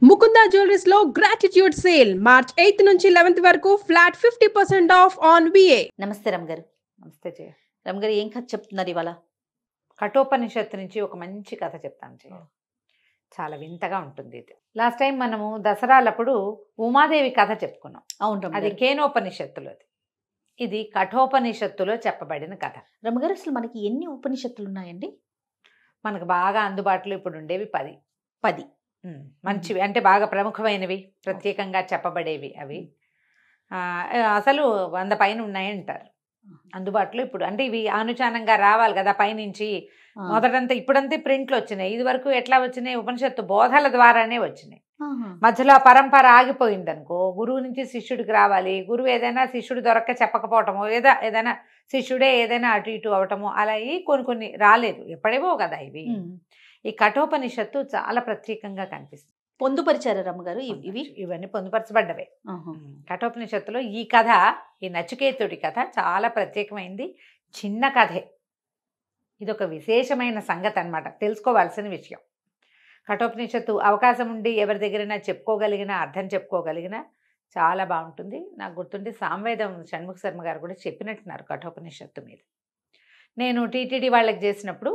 Mukunda jewelleries లో gratitude sale March 8th నుంచి 11th వరకు ఫ్లాట్ 50% ఆఫ్ ఆన్ విఏ. నమస్తే రమ్ గారు. నమస్తే జయ. రమ్ గారు ఏం కథ చెప్తున్నారు ఇవాళ? కఠోపనిషత్తు నుంచి ఒక మంచి కథ చెప్తాను జయ. చాలా వింతగా ఉంటుంది ఇది. లాస్ట్ టైం మనము దసరాలప్పుడు ఉమాదేవి కథ చెప్పుకున్నాం. అవును అది కేనోపనిషత్తులోది. ఇది కఠోపనిషత్తులో చెప్పబడిన కథ. రమ్ గారు, అసలు మనకి ఎన్ని ఉపనిషత్తులు ఉన్నాయండి? మనకు బాగా అందుబాటులో ఇప్పుడు ఉండేవి 10. 10 మంచివి అంటే బాగా ప్రముఖమైనవి, ప్రత్యేకంగా చెప్పబడేవి అవి. అసలు 100 పైన ఉన్నాయంటారు అందుబాటులో ఇప్పుడు. అంటే ఇవి అనుచానంగా రావాలి కదా పైనుంచి. మొదటంతా ఇప్పుడంతా ప్రింట్లు వచ్చినాయి. ఇది వరకు ఎట్లా వచ్చినాయి? ఉపనిషత్తు బోధల ద్వారానే వచ్చినాయి. మధ్యలో పరంపర ఆగిపోయింది అనుకో, గురువు నుంచి శిష్యుడికి రావాలి. గురువు ఏదైనా శిష్యుడు దొరక్క చెప్పకపోవటము, ఏదైనా శిష్యుడే ఏదైనా అటు ఇటు అవటము, అలా కొన్ని రాలేదు. ఎప్పుడేవో కదా ఇవి. ఈ కఠోపనిషత్తు చాలా ప్రత్యేకంగా కనిపిస్తుంది. పొందుపరిచారు రమ్ గారు ఇవన్నీ పొందుపరచబడ్డవే. కఠోపనిషత్తులో ఈ కథ, ఈ నచికేతుడి కథ చాలా ప్రత్యేకమైంది. చిన్న కథే. ఇది ఒక విశేషమైన సంగతి అన్నమాట, తెలుసుకోవాల్సిన విషయం. కఠోపనిషత్తు అవకాశం ఉండి ఎవరి దగ్గరైనా చెప్పుకోగలిగిన, అర్థం చెప్పుకోగలిగిన చాలా బాగుంటుంది. నాకు గుర్తుండి సామవేదం షణ్ముఖ శర్మ గారు కూడా చెప్పినట్టున్నారు కఠోపనిషత్తు మీద. నేను టీటీడీ వాళ్ళకి చేసినప్పుడు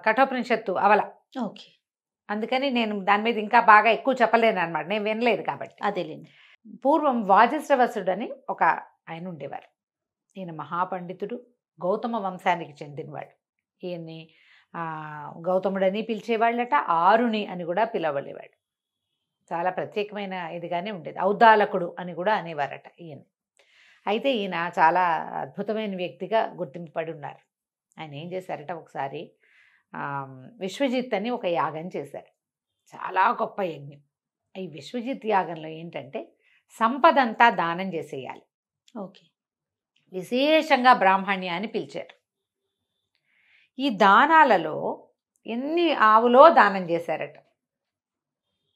కఠోపనిషత్తు అవల. ఓకే. అందుకని నేను దాని మీద ఇంకా బాగా ఎక్కువ చెప్పలేను అనమాట, నేను వినలేదు కాబట్టి. అదేలేండి. పూర్వం వాజశ్రవసుడు అని ఒక ఆయన ఉండేవారు. ఈయన మహాపండితుడు, గౌతమ వంశానికి చెందినవాడు. ఈయన్ని గౌతముడని పిలిచేవాళ్ళట, ఆరుని అని కూడా పిలవలేవాడు. చాలా ప్రత్యేకమైన ఇదిగానే ఉండేది. ఔద్దాలకుడు అని కూడా అనేవారట ఈయన. అయితే ఈయన చాలా అద్భుతమైన వ్యక్తిగా గుర్తింపబడి ఉన్నారు. ఆయన ఏం చేశారట, ఒకసారి విశ్వజిత్ అని ఒక యాగం చేశారు. చాలా గొప్ప యజ్ఞం. ఈ విశ్వజిత్ యాగంలో ఏంటంటే సంపదంతా దానం చేసేయాలి. ఓకే. విశేషంగా బ్రాహ్మణ్యాన్ని పిలిచారు. ఈ దానాలలో ఎన్ని ఆవులో దానం చేశారట.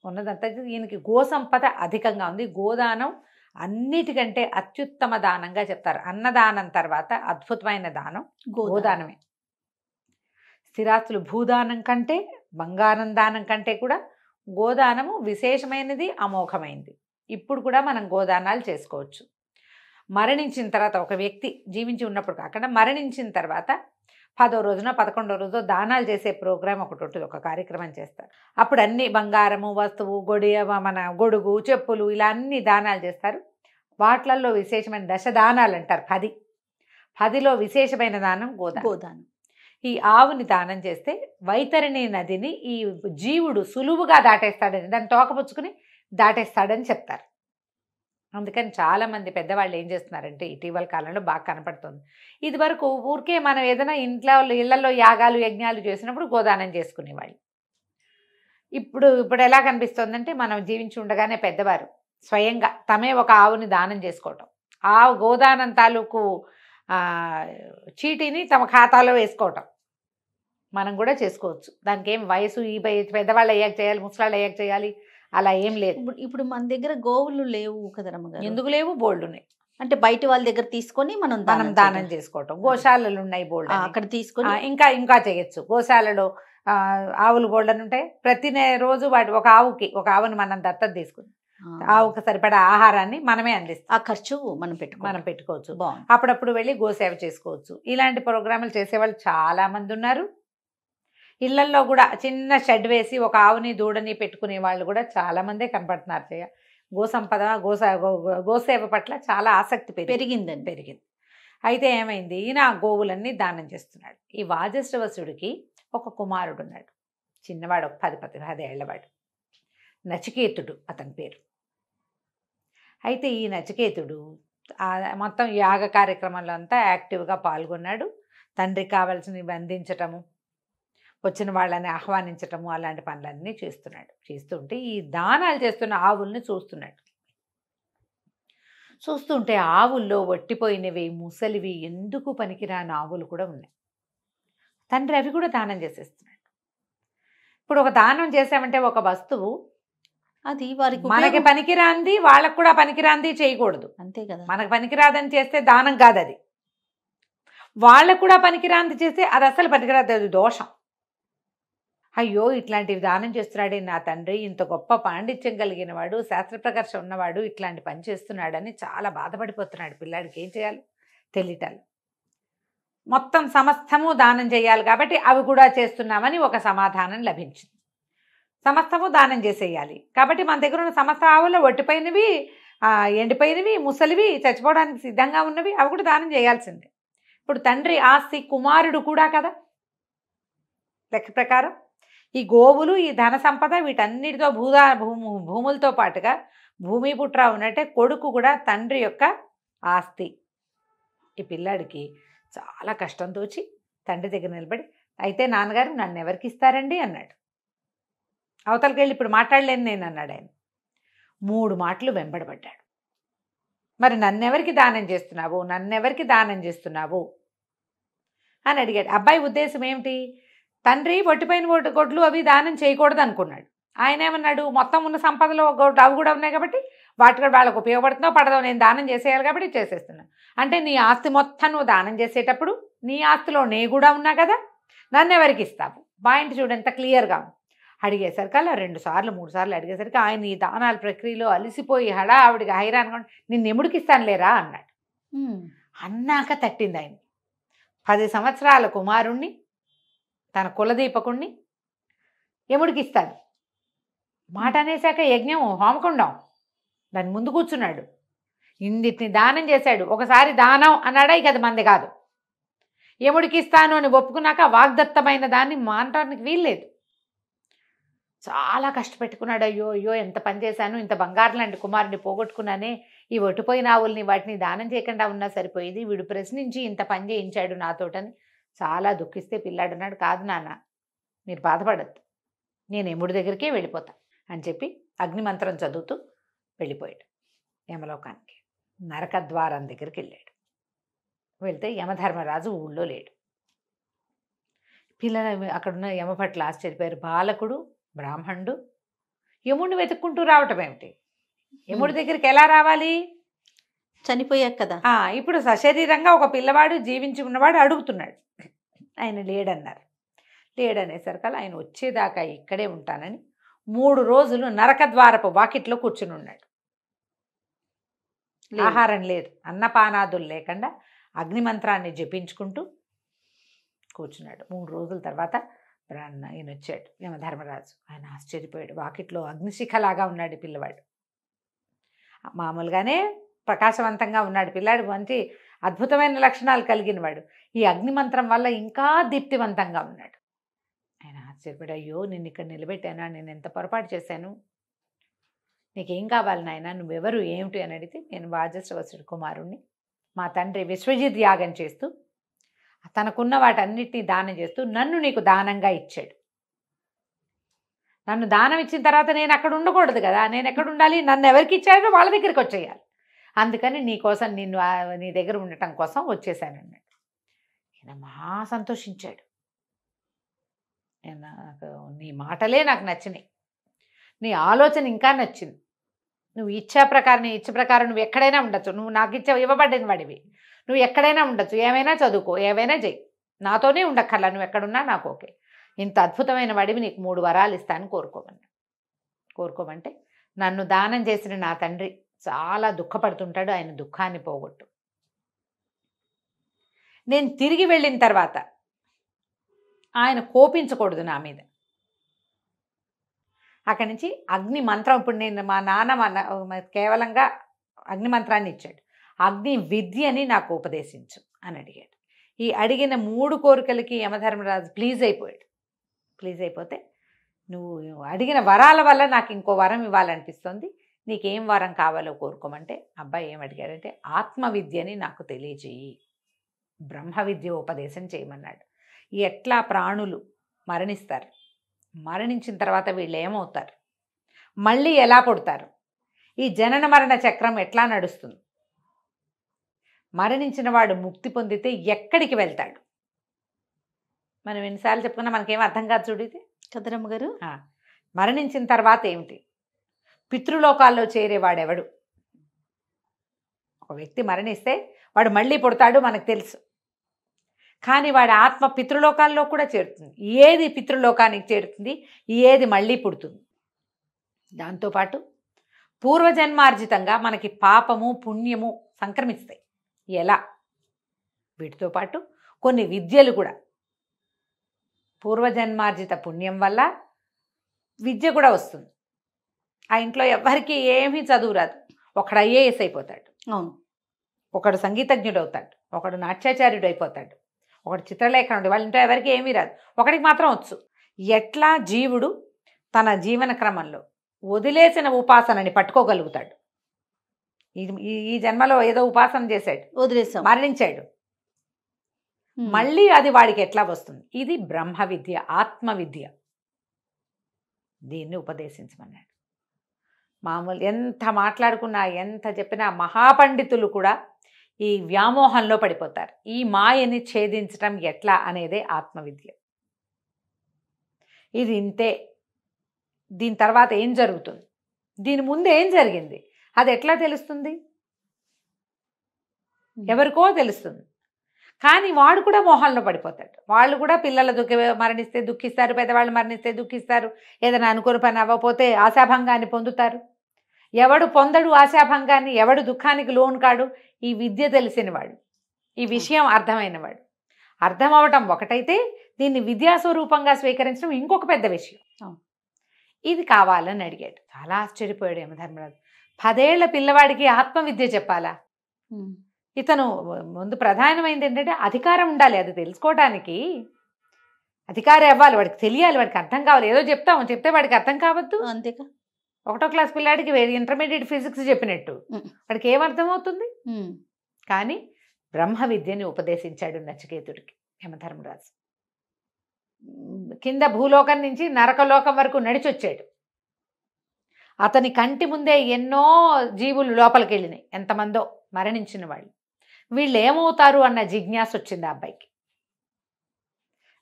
ఉన్నదంతా ఈయనకి గోసంపద అధికంగా ఉంది. గోదానం అన్నిటికంటే అత్యుత్తమ దానంగా చెప్తారు. అన్నదానం తర్వాత అద్భుతమైన దానం గోదానమే. స్థిరాస్తులు భూదానం కంటే, బంగారం దానం కంటే కూడా గోదానము విశేషమైనది, అమోఘమైనది. ఇప్పుడు కూడా మనం గోదానాలు చేసుకోవచ్చు. మరణించిన తర్వాత, ఒక వ్యక్తి జీవించి ఉన్నప్పుడు కాకుండా మరణించిన తర్వాత 10వ రోజున 11వ రోజు దానాలు చేసే ప్రోగ్రాం ఒకటి ఉంటుంది, ఒక కార్యక్రమం చేస్తారు. అప్పుడు అన్ని బంగారము, వస్తువు, మన గొడుగు, చెప్పులు ఇలా అన్ని దానాలు చేస్తారు. వాట్లల్లో విశేషమైన దశదానాలు అంటారు. 10లో విశేషమైన దానం గోదానం. ఈ ఆవుని దానం చేస్తే వైతరిణి నదిని ఈ జీవుడు సులువుగా దాటేస్తాడని, దాన్ని తోకపుచ్చుకుని దాటేస్తాడని చెప్తారు. అందుకని చాలామంది పెద్దవాళ్ళు ఏం చేస్తున్నారంటే ఇటీవల కాలంలో బాగా కనపడుతుంది. ఇది వరకు ఊరికే మనం ఏదైనా ఇళ్లలో యాగాలు యజ్ఞాలు చేసినప్పుడు గోదానం చేసుకునేవాళ్ళు. ఇప్పుడు ఎలా కనిపిస్తుందంటే, మనం జీవించి ఉండగానే పెద్దవారు స్వయంగా తమే ఒక ఆవుని దానం చేసుకోవటం, ఆ గోదానం తాలూకు చీటీని తమ ఖాతాలో వేసుకోవటం మనం కూడా చేసుకోవచ్చు. దానికి ఏం వయసు, ఈ పెద్దవాళ్ళు అయ్యాక చేయాలి, ముసలాళ్ళు అయ్యాక చేయాలి, అలా ఏం లేదు. ఇప్పుడు మన దగ్గర గోవులు లేవు కదా రమ్మగారు? ఎందుకు లేవు? బోల్డ్ ఉన్నాయి. అంటే బయట వాళ్ళ దగ్గర తీసుకొని మనం దానం చేసుకోవటం. గోశాలలు ఉన్నాయి బోల్డ్, అక్కడ తీసుకొని ఇంకా చేయొచ్చు. గోశాలలో ఆవులు బోల్డ్ అని ఉంటాయి. ప్రతి రోజు వాటి ఒక ఆవుని మనం దత్తత తీసుకుని ఆవుకు సరిపడా ఆహారాన్ని మనమే అందిస్తాం. ఆ ఖర్చు మనం పెట్టుకోవచ్చు. అప్పుడప్పుడు వెళ్ళి గోసేవ చేసుకోవచ్చు. ఇలాంటి ప్రోగ్రాములు చేసేవాళ్ళు చాలా మంది ఉన్నారు. ఇళ్లల్లో కూడా చిన్న షెడ్ వేసి ఒక ఆవుని దూడని పెట్టుకునే వాళ్ళు కూడా చాలా మందే కనపడుతున్నారు. గోసంపద, గోసేవ పట్ల చాలా ఆసక్తి పెరిగింది. అయితే ఏమైంది, ఈయన గోవులన్నీ దానం చేస్తున్నాడు. ఈ వాజశ్రవసుడికి ఒక కుమారుడు ఉన్నాడు, చిన్నవాడు, 10 ఏళ్లవాడు. నచికేతుడు అతని పేరు. అయితే ఈ నచికేతుడు మొత్తం యాగ కార్యక్రమంలో అంతా యాక్టివ్గా పాల్గొన్నాడు. తండ్రికి కావాల్సినవి అందించటము, వచ్చిన వాళ్ళని ఆహ్వానించటము, అలాంటి పనులన్నీ చేస్తుంటే ఈ దానాలు చేస్తున్న ఆవుల్ని చూస్తుంటే ఆవుల్లో వట్టిపోయినవి, ముసలివి, ఎందుకు పనికిరాని ఆవులు కూడా ఉన్నాయి. తండ్రి అవి కూడా దానం చేసేస్తున్నాడు. ఇప్పుడు ఒక దానం చేసామంటే ఒక వస్తువు అది వారికి మనకి పనికిరాంది, వాళ్ళకు కూడా పనికిరాంది చేయకూడదు. అంతే కదా. మనకు పనికిరాదని చేస్తే దానం కాదు అది. వాళ్ళకు కూడా పనికిరాంది చేస్తే అది అసలు పనికిరాదు, అది దోషం. అయ్యో ఇట్లాంటివి దానం చేస్తున్నాడే నా తండ్రి, ఇంత గొప్ప పాండిత్యం కలిగిన వాడు, శాస్త్ర ప్రకర్ష ఉన్నవాడు ఇట్లాంటి పని చేస్తున్నాడని చాలా బాధపడిపోతున్నాడు. పిల్లాడికి ఏం చేయాలి తెలియటాలు. మొత్తం సమస్తము దానం చేయాలి కాబట్టి అవి కూడా చేస్తున్నామని ఒక సమాధానం లభించింది. సమస్తము దానం చేసేయాలి కాబట్టి మన దగ్గర ఉన్న సమస్త ఆవులు ఒట్టిపోయినవి, ఎండిపోయినవి, ముసలివి, చచ్చిపోవడానికి సిద్ధంగా ఉన్నవి అవి కూడా దానం చేయాల్సిందే. ఇప్పుడు తండ్రి ఆస్తి కుమారుడు కూడా కదా లెక్క ప్రకారం. ఈ గోవులు, ఈ ధన సంపద వీటన్నిటితో భూములతో పాటుగా భూమి పుట్ర ఉన్నట్టే కొడుకు కూడా తండ్రి యొక్క ఆస్తి. ఈ పిల్లాడికి చాలా కష్టం తోచి తండ్రి దగ్గర నిలబడి, అయితే నాన్నగారు నన్ను ఎవరికి ఇస్తారండి అన్నాడు. అవతలకి వెళ్ళి ఇప్పుడు మాట్లాడలేను నేను అన్నాడు ఆయన. 3 మాటలు వెంబడబడ్డాడు. మరి నన్నెవరికి దానం చేస్తున్నావు, నన్నెవరికి దానం చేస్తున్నావు అని అడిగాడు. అబ్బాయి ఉద్దేశం ఏమిటి, తండ్రి ఒట్టిపోయిన గొడ్లు అవి దానం చేయకూడదు అనుకున్నాడు. ఆయన ఏమన్నాడు, మొత్తం ఉన్న సంపదలో అవి కూడా ఉన్నాయి కాబట్టి వాటి కూడా వాళ్ళకు ఉపయోగపడుతుందో పడదో నేను దానం చేసేయాలి కాబట్టి చేసేస్తున్నాను. అంటే నీ ఆస్తి మొత్తం నువ్వు దానం చేసేటప్పుడు నీ ఆస్తిలో నే కూడా ఉన్నా కదా, నన్ను ఎవరికి ఇస్తావు? పాయింట్ చూడు ఎంత క్లియర్గా. అడిగేసరికి అలా 2 సార్లు 3 సార్లు అడిగేసరికి ఆయన ఈ దానాల ప్రక్రియలో అలసిపోయి హడావిడిగా హైరాన్ నిన్ను ఎముడికి ఇస్తాను లేరా అన్నాడు. అన్నాక తట్టింది ఆయన. 10 సంవత్సరాల కుమారుణ్ణి, తన కులదీపకుణ్ణి ఎముడికి ఇస్తాడు. మాట అనేసాక యజ్ఞం, హోమకుండం దాని ముందు కూర్చున్నాడు. ఇందిటిని దానం చేశాడు. ఒకసారి దానం అన్నాడా ఇక అది మంది కాదు. ఎముడికి ఇస్తాను అని ఒప్పుకున్నాక వాగ్దత్తమైన దాన్ని మానటానికి వీల్లేదు. చాలా కష్టపెట్టుకున్నాడు. అయ్యో అయ్యో ఎంత పని చేశాను, ఇంత బంగారు లాంటి కుమారుని పోగొట్టుకున్నానే, ఈ ఒట్టిపోయిన ఆవుల్ని వాటిని దానం చేయకుండా ఉన్నా సరిపోయేది, వీడు ప్రశ్నించి ఇంత పని చేయించాడు నాతోటని చాలా దుఃఖిస్తే పిల్లాడు అన్నాడు, కాదు నాన్న మీరు బాధపడద్దు, నేను యముడి దగ్గరికే వెళ్ళిపోతా అని చెప్పి అగ్నిమంత్రం చదువుతూ వెళ్ళిపోయాడు యమలోకానికి. నరకద్వారం దగ్గరికి వెళ్ళాడు. వెళ్తే యమధర్మరాజు ఊళ్ళో లేడు. పిల్లలు అక్కడున్న యమభట్లు ఆశ్చర్యపోయారు. బాలకుడు బ్రాహ్మణుడు యముడిని వెతుక్కుంటూ రావటం ఏమిటి? యముడి దగ్గరికి ఎలా రావాలి? చనిపోయాక కదా. ఇప్పుడు సశరీరంగా ఒక పిల్లవాడు జీవించి ఉన్నవాడు అడుగుతున్నాడు. ఆయన లేడన్నారు. లేడనేసరికల్లా ఆయన వచ్చేదాకా ఇక్కడే ఉంటానని 3 రోజులు నరకద్వారపు వాకిట్లో కూర్చుని ఉన్నాడు. ఆహారం లేదు, అన్నపానాదులు లేకుండా అగ్నిమంత్రాన్ని జపించుకుంటూ కూర్చున్నాడు. 3 రోజుల తర్వాత ఆయన వచ్చాడు యమధర్మరాజు. ఆయన ఆశ్చర్యపోయాడు. వాకిట్లో అగ్నిశిఖలాగా ఉన్నాడు పిల్లవాడు. మామూలుగానే ప్రకాశవంతంగా ఉన్నాడు పిల్లాడు, మంచి అద్భుతమైన లక్షణాలు కలిగిన వాడు. ఈ అగ్నిమంత్రం వల్ల ఇంకా దీప్తివంతంగా ఉన్నాడు. ఆయన ఆశ్చర్యపోయాడు. అయ్యో నిన్ను ఇక్కడ నిలబెట్టానా, నేను ఎంత పొరపాటు చేశాను, నీకేం కావాలి నాయన, నువ్వెవరు ఏమిటి అని అడిగితే, నేను వాజశ్రవసుడి కుమారుణ్ణి, మా తండ్రి విశ్వజిత్ యాగం చేస్తూ తనకున్న వాటన్నిటినీ దానం చేస్తూ నన్ను నీకు దానంగా ఇచ్చాడు. నన్ను దానం ఇచ్చిన తర్వాత నేను అక్కడ ఉండకూడదు కదా, నేను ఎక్కడ ఉండాలి? నన్ను ఎవరికి ఇచ్చాడో వాళ్ళ దగ్గరికి వచ్చేయాలి. అందుకని నీకోసం నీ దగ్గర ఉండటం కోసం వచ్చేసానన్నాడు. ఈయన మహా సంతోషించాడు. నాకు నీ మాటలే నాకు నచ్చినాయి, నీ ఆలోచన ఇంకా నచ్చింది. నువ్వు ఇచ్చే ప్రకారం, నీ ఇచ్చే ప్రకారం నువ్వు ఎక్కడైనా ఉండొచ్చు, నువ్వు నాకు ఇవ్వబడిన వాడివి, నువ్వు ఎక్కడైనా ఉండొచ్చు, ఏమైనా చదువుకో, ఏవైనా చెయ్యి, నాతోనే ఉండక్కర్లా, నువ్వు ఎక్కడున్నా నాకు ఓకే. ఇంత అద్భుతమైన వాడివి, నీకు 3 వరాలు ఇస్తాను కోరుకోమంటే, నన్ను దానం చేసిన నా తండ్రి చాలా దుఃఖపడుతుంటాడు, ఆయన దుఃఖాన్ని పోగొట్టు. నేను తిరిగి వెళ్ళిన తర్వాత ఆయన కోపించకూడదు నా మీద. అక్కడి నుంచి అగ్ని మంత్రం, ఇప్పుడు నేను మా నాన్న కేవలంగా అగ్ని మంత్రాన్ని ఇచ్చాడు, అగ్ని విద్యని నాకు ఉపదేశించు అని అడిగాడు. ఈ అడిగిన 3 కోరికలకి యమధర్మరాజు ప్లీజ్ అయిపోతే, నువ్వు అడిగిన వరాల వల్ల నాకు ఇంకో వరం ఇవ్వాలనిపిస్తుంది, నీకేం వరం కావాలో కోరుకోమంటే, అబ్బాయి ఏం అడిగాడంటే, ఆత్మవిద్యని నాకు తెలియజేయి, బ్రహ్మ విద్య ఉపదేశం చేయమన్నాడు. ఎట్లా ప్రాణులు మరణిస్తారు, మరణించిన తర్వాత వీళ్ళు ఏమవుతారు, మళ్ళీ ఎలా పుడతారు, ఈ జనన మరణ చక్రం ఎట్లా నడుస్తుంది, మరణించిన వాడు ముక్తి పొందితే ఎక్కడికి వెళ్తాడు, మనం ఎన్నిసార్లు చెప్పుకున్నా మనకేం అర్థం కాదు చూడితే కదరమ్మ గారు. మరణించిన తర్వాత ఏమిటి, పితృలోకాల్లో చేరేవాడెవడు, ఒక వ్యక్తి మరణిస్తే వాడు మళ్ళీ పుడతాడు మనకు తెలుసు, కానీ వాడి ఆత్మ పితృలోకాల్లో కూడా చేరుతుంది. ఏది పితృలోకానికి చేరుతుంది, ఏది మళ్ళీ పుడుతుంది. దాంతోపాటు పూర్వజన్మార్జితంగా మనకి పాపము పుణ్యము సంక్రమిస్తాయి. ఎలా? వీటితో పాటు కొన్ని విద్యలు కూడా పూర్వజన్మార్జిత పుణ్యం వల్ల విద్య కూడా వస్తుంది. ఆ ఇంట్లో ఎవరికి ఏమీ చదువు రాదు, ఒకడు ఐఏఎస్ అయిపోతాడు, అవును, ఒకడు సంగీతజ్ఞుడు అవుతాడు, ఒకడు నాట్యాచార్యుడు అయిపోతాడు, ఒకడు చిత్రలేఖనుడు. వాళ్ళ ఇంట్లో ఎవరికి ఏమీ రాదు, ఒకడికి మాత్రం వచ్చు. ఎట్లా జీవుడు తన జీవన క్రమంలో వదిలేసిన ఉపాసనని పట్టుకోగలుగుతాడు. ఈ జన్మలో ఏదో ఉపాసన చేశాడు, వదిలేసాం, మరణించాడు, మళ్ళీ అది వాడికి ఎట్లా వస్తుంది? ఇది బ్రహ్మ విద్య, ఆత్మ విద్య. దీన్ని ఉపదేశించమన్నాడు. మామూలు ఎంత మాట్లాడుకున్నా ఎంత చెప్పినా మహాపండితులు కూడా ఈ వ్యామోహంలో పడిపోతారు. ఈ మాయని ఛేదించటం ఎట్లా అనేదే ఆత్మవిద్య. ఇది ఇంతే. దీని తర్వాత ఏం జరుగుతుంది, దీని ముందు ఏం జరిగింది, అది ఎట్లా తెలుస్తుంది? ఎవరికో తెలుస్తుంది. కానీ వాడు కూడా మోహంలో పడిపోతాడు. వాళ్ళు కూడా పిల్లలు మరణిస్తే దుఃఖిస్తారు, పెద్దవాళ్ళు మరణిస్తే దుఃఖిస్తారు, ఏదైనా అనుకుని పని అవ్వకపోతే ఆశాభంగాన్ని పొందుతారు. ఎవడు పొందడు ఆశాభంగాన్ని, ఎవడు దుఃఖానికి లోను కాడు? ఈ విద్య తెలిసినవాడు, ఈ విషయం అర్థమైనవాడు. అర్థం అవటం ఒకటైతే దీన్ని విద్యాస్వరూపంగా స్వీకరించడం ఇంకొక పెద్ద విషయం. ఇది కావాలని అడిగాడు. చాలా ఆశ్చర్యపోయాడు యమధర్మరాజు. 10 ఏళ్ల పిల్లవాడికి ఆత్మవిద్య చెప్పాలా? ఇతను ముందు ప్రధానమైనది ఏంటంటే అధికారం ఉండాలి, అది తెలుసుకోవడానికి అధికారి అవ్వాలి, వాడికి తెలియాలి, వాడికి అర్థం కావాలి. ఏదో చెప్తే వాడికి అర్థం కావద్దు. అంతేకా. 1వ క్లాస్ పిల్లాడికి ఇంటర్మీడియట్ ఫిజిక్స్ చెప్పినట్టు వాడికి ఏమర్థమవుతుంది? కానీ బ్రహ్మ విద్యని ఉపదేశించాడు నచికేతుడికి యమధర్మరాజు. కింద భూలోకం నుంచి నరకలోకం వరకు నడిచొచ్చాడు. అతని కంటి ముందే ఎన్నో జీవులు లోపలికి వెళ్ళినాయి, ఎంతమందో మరణించిన వాళ్ళు. వీళ్ళు ఏమవుతారు అన్న జిజ్ఞాస వచ్చింది ఆ అబ్బాయికి.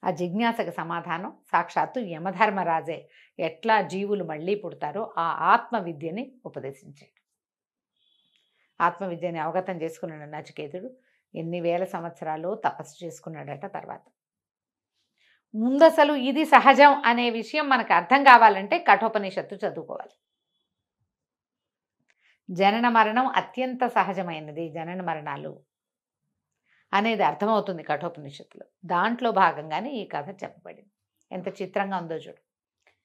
ఆ జిజ్ఞాసకు సమాధానం సాక్షాత్తు యమధర్మరాజే ఎట్లా జీవులు మళ్ళీ పుడతారో ఆ ఆత్మవిద్యని ఉపదేశించాడు. ఆత్మవిద్యని అవగతం చేసుకున్నాడు నచికేతుడు. ఎన్ని వేల సంవత్సరాలు తపస్సు చేసుకున్నాడట. తర్వాత ముందసలు ఇది సహజం అనే విషయం మనకు అర్థం కావాలంటే కఠోపనిషత్తు చదువుకోవాలి. జనన మరణం అత్యంత సహజమైనది, జనన మరణాలు అనేది అర్థమవుతుంది కఠోపనిషత్తులో. దాంట్లో భాగంగానే ఈ కథ చెప్పబడింది. ఎంత చిత్రంగా ఉందో చూడు.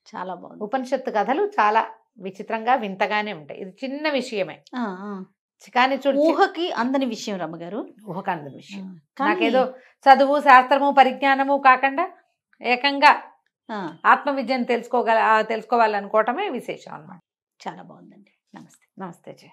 చాలా బాగుంది. ఉపనిషత్తు కథలు చాలా విచిత్రంగా వింతగానే ఉంటాయి. ఇది చిన్న విషయమే కానీ చూడు, ఊహకి అందని విషయం రమ్మగారు, ఊహకు అందని విషయం. నాకేదో చదువు శాస్త్రము పరిజ్ఞానము కాకుండా ఏకంగా ఆత్మవిద్యను తెలుసుకోవాలనుకోవటమే విశేషం అన్నమాట. చాలా బాగుందండి. నమస్తే. నమస్తే జయ.